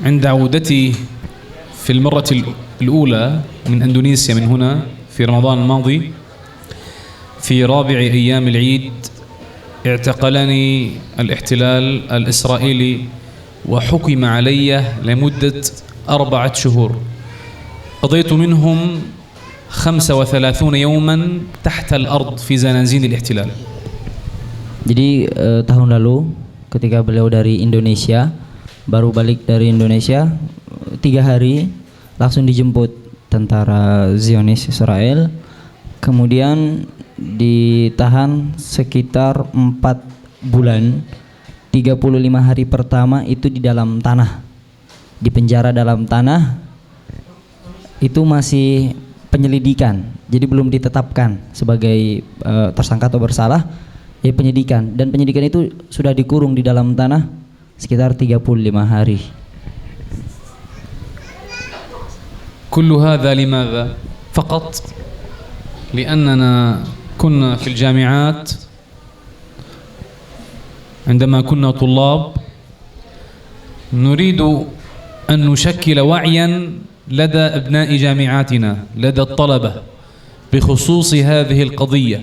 عند عودتي في المرة الأولى من أندونيسيا من هنا في رمضان الماضي في رابع أيام العيد اعتقلني الاحتلال الإسرائيلي وحكم علي لمدة 4 شهور، قضيت منهم 35 يوما تحت الأرض في زنازين الاحتلال. Jadi tahun lalu ketika beliau dari Indonesia, baru balik dari Indonesia, 3 hari langsung dijemput tentara Zionis Israel, kemudian ditahan sekitar 4 bulan. 35 hari pertama itu di dalam tanah, di penjara dalam tanah. Itu masih penyelidikan. Jadi belum ditetapkan sebagai tersangka atau bersalah, ya penyidikan. Dan penyidikan itu sudah dikurung di dalam tanah sekitar 35 hari. كل هذا لماذا؟ فقط لأننا كنا في الجامعات عندما كنا طلاب نريد أن نشكل وعيا لدى أبناء جامعاتنا لدى الطلبة بخصوص هذه القضية.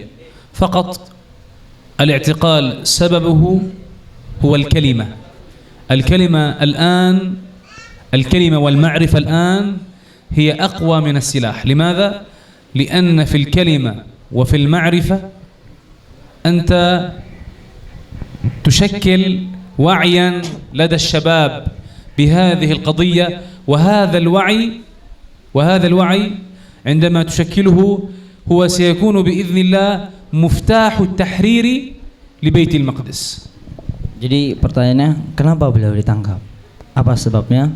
فقط الاعتقال سببه هو الكلمة والمعرفة الآن هي أقوى من السلاح. لماذا؟ لأن في الكلمة وفي المعرفة أنت تشكل وعيا لدى الشباب بهذه القضية، وهذا الوعي عندما تشكله هو سيكون بإذن الله مفتاح التحرير لبيت المقدس. Jadi pertanyaannya, kenapa beliau ditangkap? Apa sebabnya?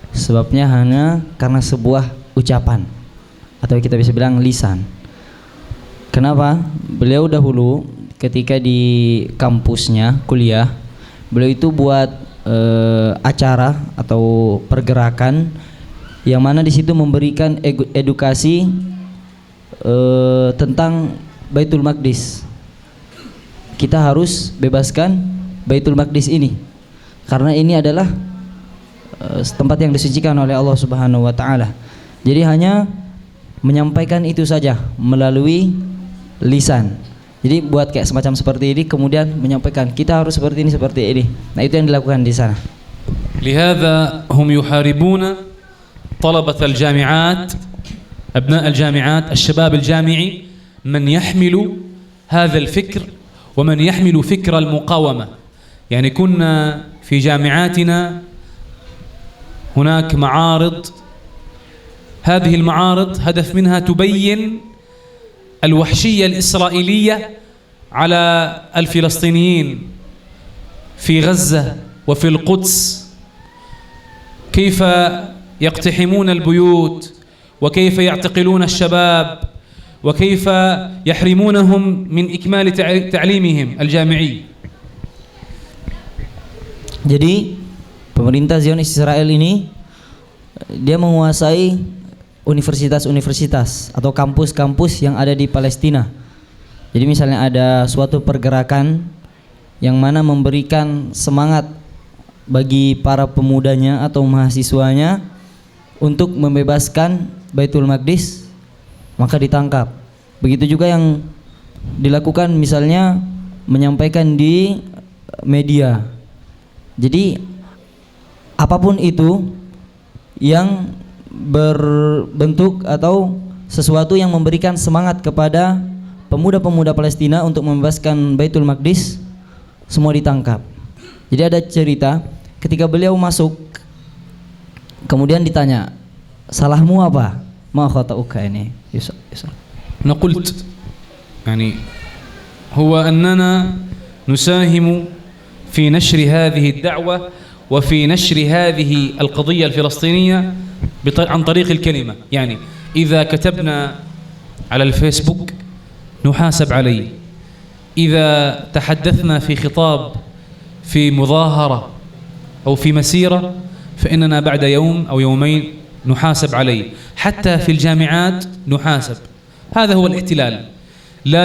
Sebabnya hanya karena sebuah ucapan, atau kita bisa bilang lisan. Kenapa? Beliau dahulu ketika di kampusnya kuliah, beliau itu buat acara atau pergerakan yang mana di situ memberikan edukasi tentang Baitul Maqdis. Kita harus bebaskan Baitul Maqdis ini karena ini adalah tempat yang disucikan oleh Allah Subhanahu wa taala. Jadi hanya menyampaikan itu saja melalui lisan. Jadi buat kayak semacam seperti ini, kemudian menyampaikan kita harus seperti ini. Nah, itu yang dilakukan di sana. لهذا هم يحاربون طلبة الجامعات، أبناء الجامعات، الشباب الجامعي، من يحمل هذا الفكر ومن يحمل فكر المقاومة. يعني كنا في جامعاتنا هناك معارض، هذه المعارض هدف منها تبين الوحشية الإسرائيلية على الفلسطينيين في غزة وفي القدس، كيف يقتحمون البيوت وكيف يعتقلون الشباب وكيف يحرمونهم من إكمال تعليمهم الجامعي. Jadi pemerintah Zionis Israel ini dia menguasai universitas-universitas atau kampus-kampus yang ada di Palestina. Jadi misalnya ada suatu pergerakan yang mana memberikan semangat bagi para pemudanya atau mahasiswanya untuk membebaskan Baitul Maqdis, maka ditangkap. Begitu juga yang dilakukan misalnya menyampaikan di media. Jadi apapun itu yang berbentuk atau sesuatu yang memberikan semangat kepada pemuda-pemuda Palestina untuk membebaskan Baitul Maqdis, semua ditangkap. Jadi ada cerita ketika beliau masuk, kemudian ditanya, salahmu apa? Ma khata'uka ini? قلت يعني هو أننا نساهم في نشر هذه الدعوة وفي نشر هذه القضية الفلسطينية عن طريق الكلمة. يعني إذا كتبنا على الفيسبوك نحاسب عليه، إذا تحدثنا في خطاب في مظاهرة أو في مسيرة فإننا بعد يوم أو يومين نحاسب عليه. حتى في الجامعات نحاسب. هذا هو الاحتلال. لا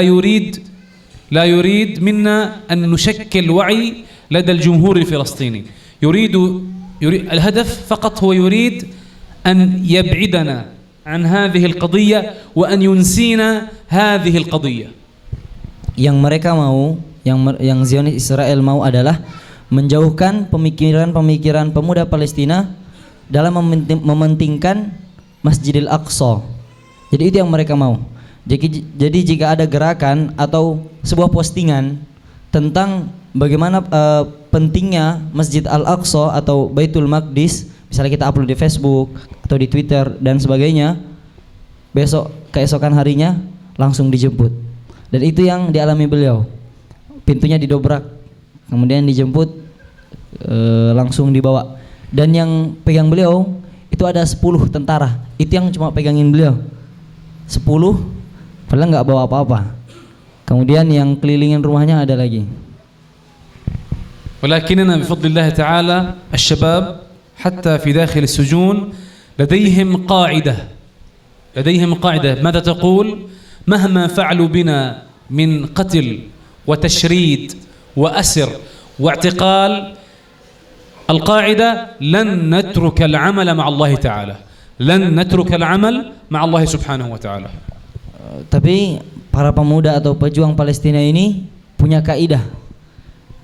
يريد منا أن نشكل وعي لدى الجمهور الفلسطيني. يريد الهدف فقط هو يريد أن يبعدنا عن هذه القضية وأن ينسينا هذه القضية. Yang mereka mau, yang Zionis Israel mau adalah menjauhkan pemikiran-pemikiran pemuda Palestina dalam mementingkan Masjidil Aqsa. Jadi itu yang mereka mau. Jadi jika ada gerakan atau sebuah postingan tentang bagaimana pentingnya Masjid Al-Aqsa atau Baitul Maqdis, misalnya kita upload di Facebook atau di Twitter dan sebagainya, besok keesokan harinya langsung dijemput. Dan itu yang dialami beliau. Pintunya didobrak, kemudian dijemput, langsung dibawa. Dan yang pegang beliau itu ada 10 tentara. Itu yang cuma pegangin beliau. 10, padahal nggak bawa apa-apa. Kemudian yang kelilingin rumahnya ada lagi. ولكننا بفضل الله تعالى الشباب حتى في داخل السجون لديهم قاعدة ماذا تقول؟ مهما فعلوا بنا من قتل وتشريد وأسر واعتقال، القاعدة لن نترك العمل مع الله تعالى، لن نترك العمل مع الله سبحانه وتعالى. Tapi para pemuda atau pejuang Palestina ini punya kaidah.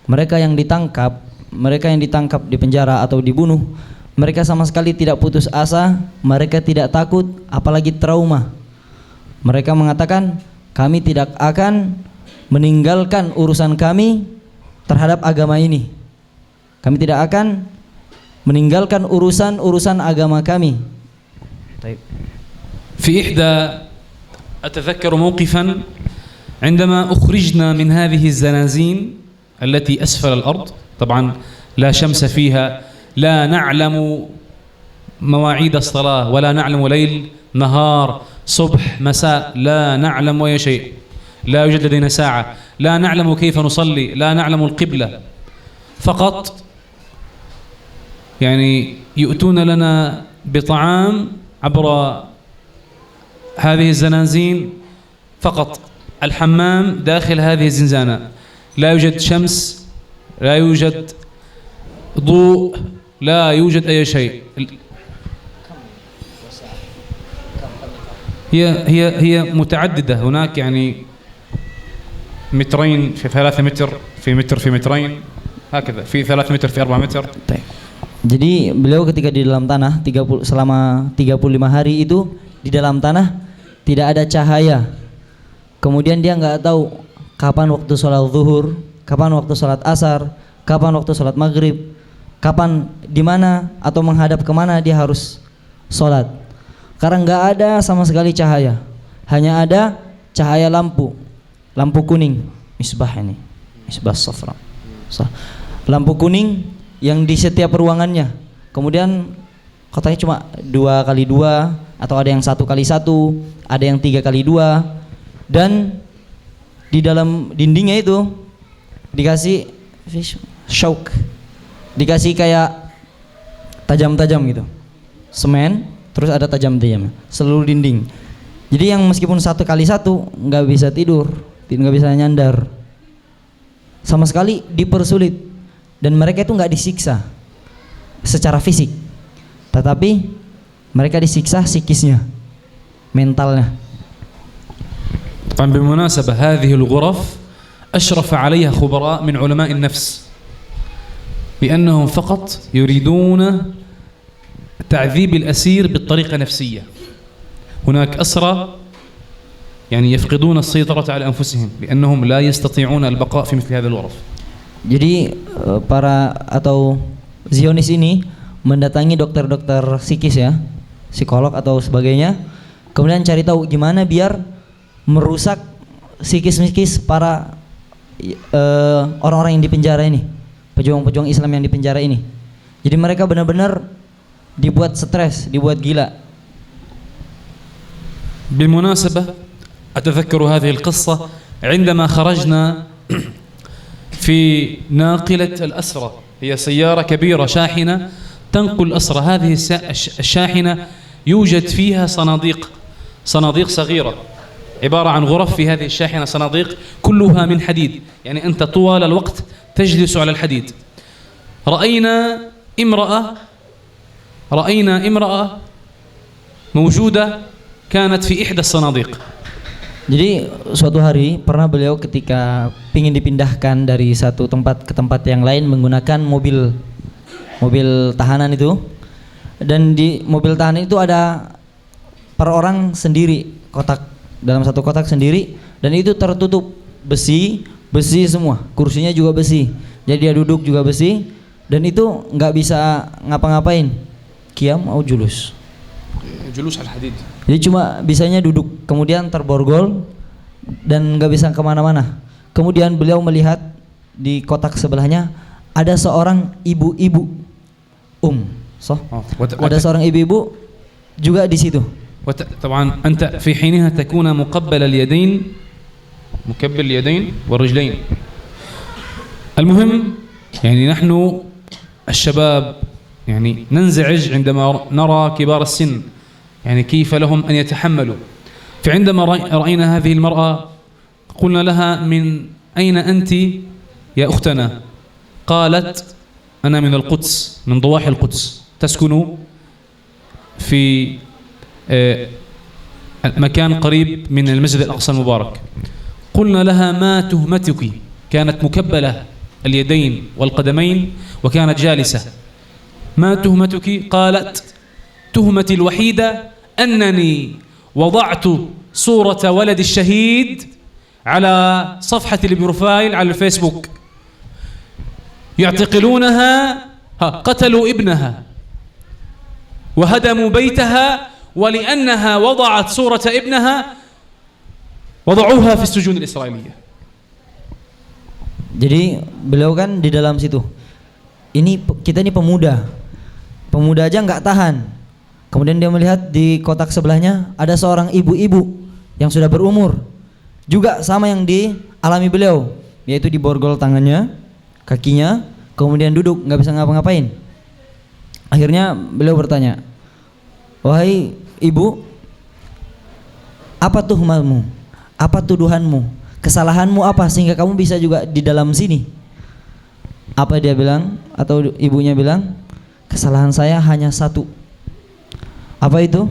Mereka yang ditangkap di penjara atau dibunuh, mereka sama sekali tidak putus asa, mereka tidak takut, apalagi trauma. Mereka mengatakan, kami tidak akan meninggalkan urusan kami terhadap agama ini. Kami tidak akan meninggalkan urusan agama kami. في إحدى أتذكر موقفا عندما أخرجنا من هذه الزنازين التي أسفل الأرض، طبعا لا شمس فيها، لا نعلم مواعيد الصلاة ولا نعلم ليل نهار صبح مساء، لا نعلم أي شيء، لا يوجد لدينا ساعة، لا نعلم كيف نصلي، لا نعلم القبلة، فقط يعني يؤتون لنا بطعام عبر هذه الزنازين فقط، الحمام داخل هذه الزنزانة، لا يوجد شمس، لا يوجد ضوء، لا يوجد أي شيء. هي متعددة، هناك يعني مترين في 3 متر في متر في مترين هكذا، في 3 متر في 4 متر. Jadi beliau ketika di dalam tanah selama 35 hari itu di dalam tanah tidak ada cahaya. Kemudian dia nggak tahu kapan waktu sholat zuhur, kapan waktu sholat asar, kapan waktu sholat maghrib, kapan di mana atau menghadap kemana dia harus sholat. Karena nggak ada sama sekali cahaya, hanya ada cahaya lampu kuning, misbah ini, misbah safra, lampu kuning yang di setiap ruangannya. Kemudian katanya cuma 2x2 atau ada yang 1x1, ada yang 3x2, dan di dalam dindingnya itu dikasih syauk, dikasih kayak tajam-tajam gitu, semen, terus ada tajam-tajam seluruh dinding. Jadi yang meskipun 1x1 nggak bisa tidur, nggak bisa nyandar, sama sekali dipersulit. Dan mereka itu nggak disiksa secara fisik, tetapi mereka disiksa psikisnya, mentalnya. طبعا بالمناسبة هذه الغرف أشرف عليها خبراء من علماء النفس، لأنهم فقط يريدون تعذيب الأسير بالطريقة النفسية. هناك أسرى يعني يفقدون السيطرة على أنفسهم لأنهم لا يستطيعون البقاء في مثل هذه الغرف. Jadi para atau Zionis ini mendatangi dokter-dokter psikis ya, psikolog atau sebagainya, kemudian cari tahu gimana biar merusak psikis para orang-orang yang di penjara ini, pejuang-pejuang Islam yang di penjara ini. Jadi mereka benar-benar dibuat stres, dibuat gila. بالمناسبة أتذكر هذه القصة عندما خرجنا في ناقلة الأسرة، هي سيارة كبيرة شاحنة تنقل الأسرة. هذه الشاحنة يوجد فيها صناديق صغيرة، عبارة عن غرف في هذه الشاحنة، صناديق كلها من حديد، يعني أنت طوال الوقت تجلس على الحديد. رأينا امرأة موجودة كانت في إحدى الصناديق. Jadi suatu hari pernah beliau ketika ingin dipindahkan dari satu tempat ke tempat yang lain menggunakan mobil tahanan itu, dan di mobil tahanan itu ada per orang sendiri, dalam satu kotak sendiri, dan itu tertutup besi semua, kursinya juga besi, jadi dia duduk juga besi, dan itu nggak bisa ngapa-ngapain, qiyam atau julus al hadid. Jadi cuma bisanya duduk, kemudian terborgol dan nggak bisa kemana-mana. Kemudian beliau melihat di kotak sebelahnya ada seorang ibu-ibu, ada seorang ibu-ibu juga di situ. طبعا أنت في حينها تكون مقبل اليدين والرجلين. المهم يعني نحن الشباب يعني ننزعج عندما نرى كبار السن يعني كيف لهم أن يتحملوا. فعندما رأينا هذه المرأة قلنا لها: من أين أنت يا أختنا؟ قالت: أنا من القدس، من ضواحي القدس، تسكن في مكان قريب من المسجد الأقصى المبارك. قلنا لها: ما تهمتك؟ كانت مكبلة اليدين والقدمين وكانت جالسة. ما تهمتك؟ قالت: تهمتي الوحيدة أنني وضعت صورة ولد الشهيد على صفحة البروفايل على الفيسبوك، يعتقلونها، قتلوا ابنها وهدموا بيتها، ولأنها وضعت صورة ابنها وضعوها في السجون الإسرائيلية. Jadi beliau kan di dalam situ. Kita ini pemuda aja nggak tahan. Kemudian dia melihat di kotak sebelahnya ada seorang ibu-ibu yang sudah berumur, juga sama yang dialami beliau, yaitu diborgol tangannya, kakinya, kemudian duduk nggak bisa ngapa-ngapain. Akhirnya beliau bertanya, wahai ibu, apa tuhmatmu? Apa tuduhanmu? Kesalahanmu apa sehingga kamu bisa juga di dalam sini? Apa dia bilang, atau ibunya bilang, kesalahan saya hanya satu. Apa itu?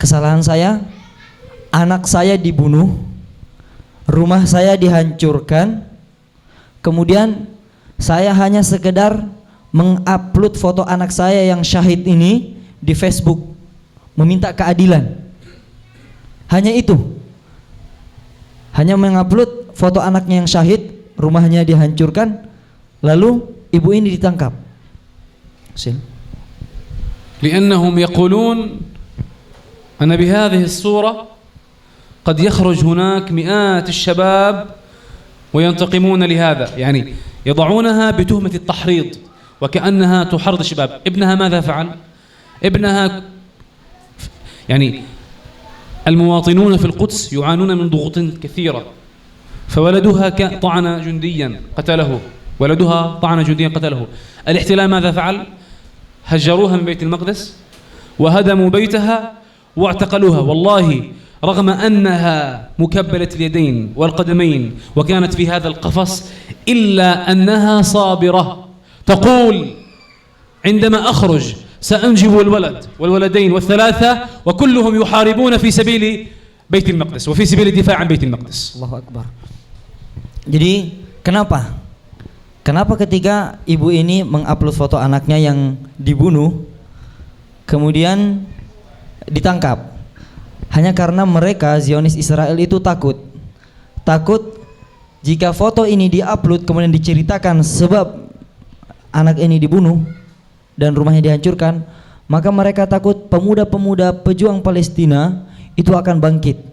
Kesalahan saya, anak saya dibunuh, rumah saya dihancurkan, kemudian saya hanya sekedar mengupload foto anak saya yang syahid ini di Facebook, meminta keadilan. Hanya itu. Hanya mengupload foto anaknya yang syahid, rumahnya dihancurkan, lalu ibu ini ditangkap. لأنهم يقولون أن بهذه الصورة قد يخرج هناك مئات الشباب وينتقمون لهذا، يعني يضعونها بتهمة التحريض وكأنها تحرض الشباب. ابنها ماذا فعل؟ ابنها يعني المواطنون في القدس يعانون من ضغوط كثيرة، فولدها طعن جنديا قتله، الاحتلال ماذا فعل؟ هجروها من بيت المقدس وهدموا بيتها واعتقلوها. والله رغم أنها مكبلة اليدين والقدمين وكانت في هذا القفص إلا أنها صابرة، تقول: عندما أخرج سأنجب الولد والولدين والثلاثة وكلهم يحاربون في سبيل بيت المقدس وفي سبيل الدفاع عن بيت المقدس. Allahu Akbar. Jadi Kenapa ketika ibu ini mengupload foto anaknya yang dibunuh kemudian ditangkap? Hanya karena mereka Zionis Israel itu takut jika foto ini diupload kemudian diceritakan sebab anak ini dibunuh dan rumahnya dihancurkan, maka mereka takut pemuda-pemuda pejuang Palestina itu akan bangkit.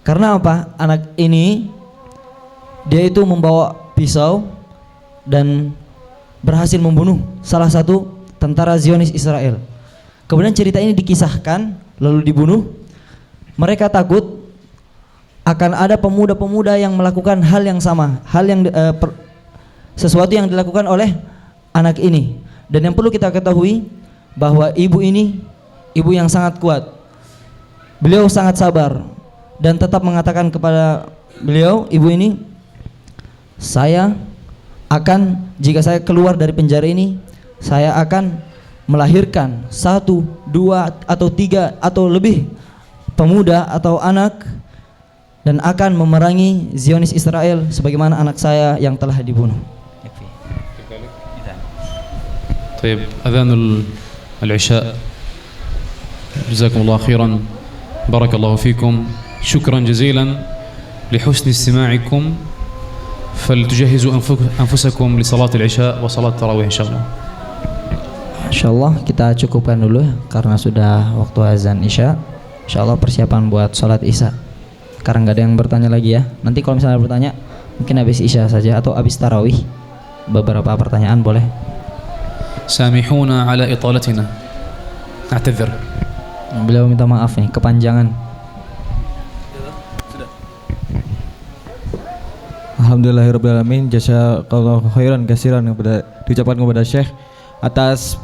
Karena apa? Anak ini dia itu membawa pisau dan berhasil membunuh salah satu tentara Zionis Israel. Kemudian cerita ini dikisahkan lalu dibunuh. Mereka takut akan ada pemuda-pemuda yang melakukan hal yang sama, sesuatu yang dilakukan oleh anak ini. Dan yang perlu kita ketahui bahwa ibu ini ibu yang sangat kuat. Beliau sangat sabar dan tetap mengatakan kepada beliau, ibu ini, saya akan, jika saya keluar dari penjara ini, saya akan melahirkan 1, 2 atau 3 atau lebih pemuda atau anak dan akan memerangi Zionis Israel sebagaimana anak saya yang telah dibunuh. طيب أذان العشاء. جزاكم الله خيرا، بارك الله فيكم، شكرا جزيلا لحسن استماعكم. فلتجهزوا أنفسكم لصلاة العشاء وصلاة التراويح إن شاء الله. Insyaallah kita cukupkan dulu karena sudah waktu azan Isya. Insyaallah persiapan buat salat Isya. Sekarang nggak ada yang bertanya lagi ya. Nanti kalau misalnya bertanya mungkin habis Isya saja atau habis tarawih. Beberapa pertanyaan boleh. سامحونا على إطالتنا، نعتذر. Beliau minta maaf nih kepanjangan. Alhamdulillahirrahmanirrahim. Jazakallahu khairan kasiran diucapkan kepada Syekh atas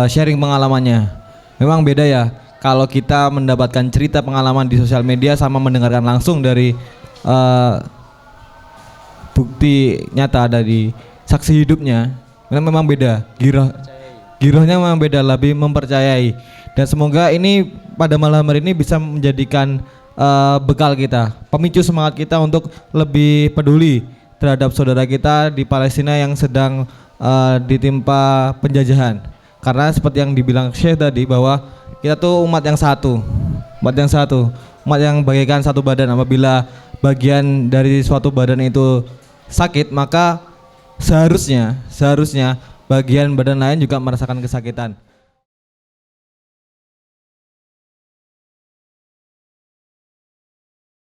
sharing pengalamannya. Memang beda ya kalau kita mendapatkan cerita pengalaman di sosial media sama mendengarkan langsung dari bukti nyata dari saksi hidupnya. Memang beda. Girohnya memang beda, lebih mempercayai. Dan semoga ini pada malam hari ini bisa menjadikan bekal kita, pemicu semangat kita untuk lebih peduli terhadap saudara kita di Palestina yang sedang ditimpa penjajahan. Karena seperti yang dibilang Syekh tadi bahwa kita tuh umat yang satu, umat yang bagaikan satu badan. Apabila bagian dari suatu badan itu sakit, maka seharusnya bagian badan lain juga merasakan kesakitan.